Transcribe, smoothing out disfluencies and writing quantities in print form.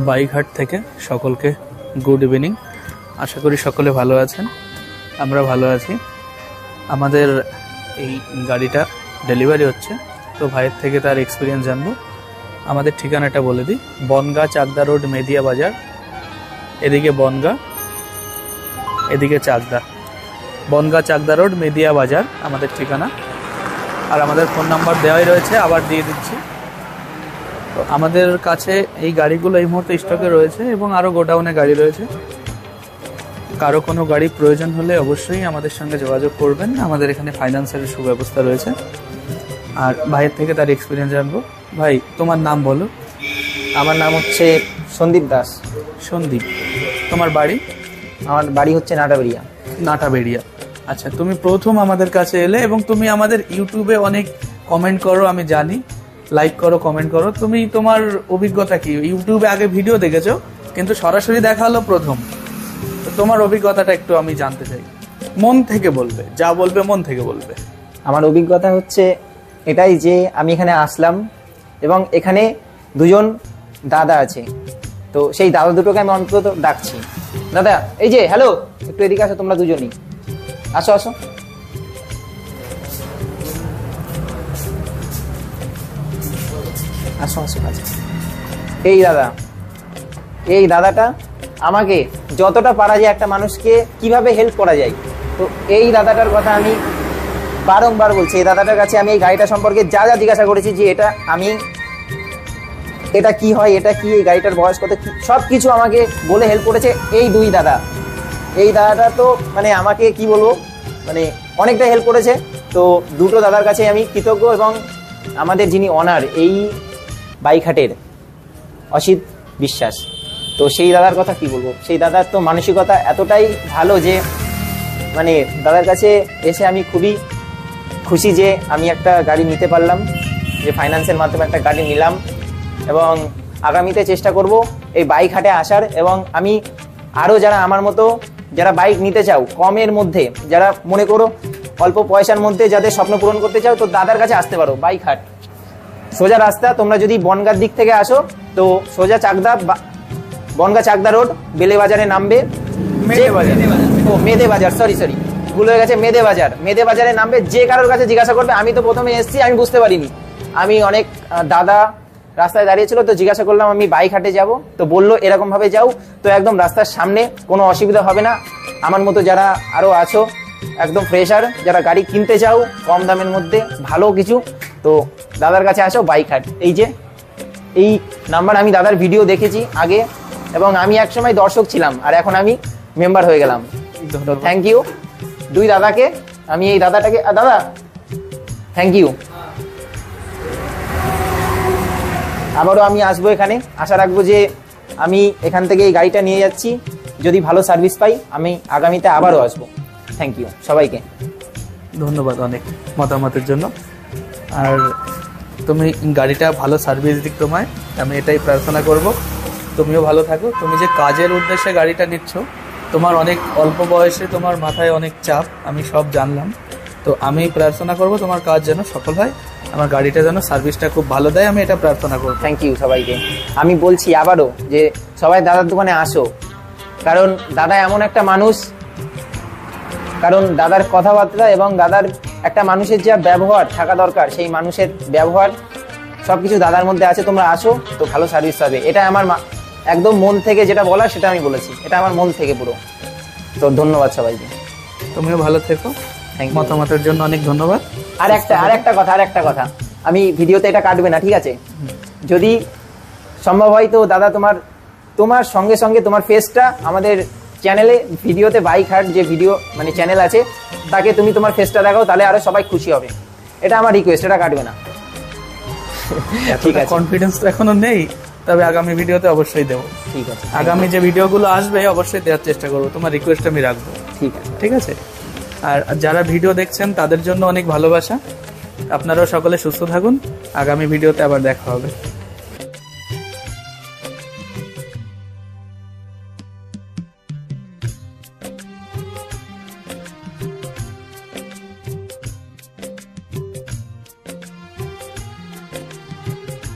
বাইঘাট থেকে সকলকে good evening. আশা করি সকলে ভালো আছেন, আমরা ভালো আছি। আমাদের এই গাড়িটা ডেলিভারি হচ্ছে, তো ভাইয়ের থেকে তার এক্সপিরিয়েন্স জানবো। আমাদের ঠিকানাটা বলে দিই, বনগাঁ চাকদা রোড, মেদিয়া বাজার। এদিকে বনগাঁ, এদিকে চাকদা। বনগাঁ চাকদা রোড, মেদিয়া বাজার আমাদের ঠিকানা। আর আমাদের ফোন নাম্বার দেওয়াই রয়েছে, আবার দিয়ে দিচ্ছি। তো আমাদের কাছে এই গাড়িগুলো এই মুহূর্তে স্টকে রয়েছে এবং আরও গোডাউনে গাড়ি রয়েছে। কারো কোনো গাড়ি প্রয়োজন হলে অবশ্যই আমাদের সঙ্গে যোগাযোগ করবেন। আমাদের এখানে ফাইন্যান্সের সুব্যবস্থা রয়েছে। আর ভাইয়ের থেকে তার এক্সপিরিয়েন্স জানবো। ভাই, তোমার নাম বলো। আমার নাম হচ্ছে সন্দীপ দাস। সন্দীপ, তোমার বাড়ি? আমার বাড়ি হচ্ছে নাটাবেড়িয়া। নাটাবেড়িয়া, আচ্ছা। তুমি প্রথম আমাদের কাছে এলে এবং তুমি আমাদের ইউটিউবে অনেক কমেন্ট করো, আমি জানি, লাইক করো, কমেন্ট করো। তুমি তোমার অভিজ্ঞতা কি? ইউটিউবে আগে ভিডিও দেখেছো, কিন্তু সরাসরি দেখা হলো প্রথম। তো তোমার অভিজ্ঞতাটা একটু আমি জানতে চাই। মন থেকে বলবে, যা বলবে মন থেকে বলবে। আমার অভিজ্ঞতা হচ্ছে এটাই যে আমি এখানে আসলাম এবং এখানে দুজন দাদা আছে, তো সেই দাদা দুটোকে আমি অন্তত ডাকছি। দাদা, এই যে হ্যালো, একটু এদিকে আসো, তোমরা দুজনই আসো আসো। আসো আসো কাছে। এই দাদাটা আমাকে যতটা পারা যায় একটা মানুষকে কিভাবে হেল্প করা যায়, তো এই দাদাটার কথা আমি বারংবার বলছি। এই দাদাটার কাছে আমি এই গাড়িটা সম্পর্কে যা যা জিজ্ঞাসা করেছি, যে এটা কি হয়, এটা কি, এই গাড়িটার বয়স কত, সব কিছু আমাকে বলে হেল্প করেছে এই দুই দাদা। এই দাদাটা তো মানে আমাকে কি বলবো, মানে অনেকটা হেল্প করেছে। তো দুটো দাদার কাছে আমি কৃতজ্ঞ। এবং আমাদের যিনি অনার এই বাইঘাটের, অসিত বিশ্বাস, তো সেই দাদার কথা কি বলবো। সেই দাদার তো মানসিকতা এতটাই ভালো যে মানে দাদার কাছে এসে আমি খুবই খুশি যে আমি একটা গাড়ি নিতে পারলাম, যে ফাইন্যান্সের মাধ্যমে একটা গাড়ি নিলাম। এবং আগামীতে চেষ্টা করব এই বাইঘাটে আসার। এবং আমি আরও যারা আমার মতো যারা বাইক নিতে চাও কমের মধ্যে, যারা মনে করো অল্প পয়সার মধ্যে যাদের স্বপ্ন পূরণ করতে চাও, তো দাদার কাছে আসতে পারো। বাইঘাট সোজা রাস্তা। তোমরা যদি বনগাঁর দিক থেকে আসো তো সোজা বনগাঁ চাকদা রোড, বেলে বাজারে নামবে। মেদে বাজার, সরি ভুল হয়ে গেছে, মেদে বাজারে নামবে। যে কারোর কাছে জিজ্ঞাসা করবে, আমি তো প্রথমে এসেছি, আমি বুঝতে পারিনি। আমি অনেক দাদা রাস্তায় দাঁড়িয়েছিল, তো জিজ্ঞাসা করলাম আমি বাইঘাটে যাব, তো বললো এরকম ভাবে যাও। তো একদম রাস্তার সামনে, কোনো অসুবিধা হবে না। আমার মতো যারা আরো আছো একদম ফ্রেশার, যারা গাড়ি কিনতে চাও কম দামের মধ্যে ভালো কিছু, তো দাদার কাছে আসো বাইঘাট। এই যে এই নাম্বার, আমি দাদার ভিডিও দেখেছি আগে, এবং আমি একসময় দর্শক ছিলাম, আর এখন আমি মেম্বার হয়ে গেলাম। থ্যাংক ইউ দুই দাদাকে। আমি এই দাদাটাকে, দাদা থ্যাংক ইউ। আবারও আমি আসবো এখানে, আশা রাখবো যে আমি এখান থেকে এই গাড়িটা নিয়ে যাচ্ছি, যদি ভালো সার্ভিস পাই আমি আগামীতে আবারও আসবো। থ্যাংক ইউ সবাইকে, ধন্যবাদ অনেক মতামতের জন্য। আর তুমি গাড়িটা ভালো সার্ভিস দিক তোমায়, আমি এটাই প্রার্থনা করব। তুমিও ভালো থাকো। তুমি যে কাজের উদ্দেশ্যে গাড়িটা নিচ্ছ, তোমার অনেক অল্প বয়সে তোমার মাথায় অনেক চাপ, আমি সব জানলাম। তো আমি প্রার্থনা করব তোমার কাজ যেন সফল হয়, আমার গাড়িটা যেন সার্ভিসটা খুব ভালো দেয়, আমি এটা প্রার্থনা করব। থ্যাংক ইউ সবাইকে। আমি বলছি আবারও যে সবাই দাদার দোকানে আসো, কারণ দাদা এমন একটা মানুষ, কারণ দাদার কথাবার্তা এবং দাদার একটা মানুষের যা ব্যবহার থাকা দরকার, সেই মানুষের ব্যবহার সবকিছু দাদার মধ্যে আছে। তোমরা আসো, তো ভালো সার্ভিস পাবে। এটা আমার একদম মন থেকে যেটা বলা, সেটা আমি বলেছি, এটা আমার মন থেকে পুরো। তো ধন্যবাদ সবাইকে। তুমিও ভালো থেকো, মতামতের জন্য অনেক ধন্যবাদ। আর একটা কথা, আমি ভিডিওতে এটা কাটবে না, ঠিক আছে? যদি সম্ভব হয় তো দাদা তোমার সঙ্গে সঙ্গে তোমার ফেসটা আমাদের চ্যানেলে, ভিডিওতে বাইঘাট যে ভিডিও মানে চ্যানেল আছে, তাকে তুমি তোমার ফেসটা দেখাও, তাহলে আরো সবাই খুশি হবে। এটা আমার রিকোয়েস্ট, এটা কাটবে না। ঠিক আছে, কনফিডেন্স তো এখনো নেই, তবে আগামী ভিডিওতে অবশ্যই দেবো। ঠিক আছে, আগামী যে ভিডিওগুলো আসবে অবশ্যই দেওয়ার চেষ্টা করবো। তোমার রিকোয়েস্ট আমি রাখবো। ঠিক আছে। আর যারা ভিডিও দেখছেন তাদের জন্য অনেক ভালোবাসা। আপনারাও সকলে সুস্থ থাকুন। আগামী ভিডিওতে আবার দেখা হবে।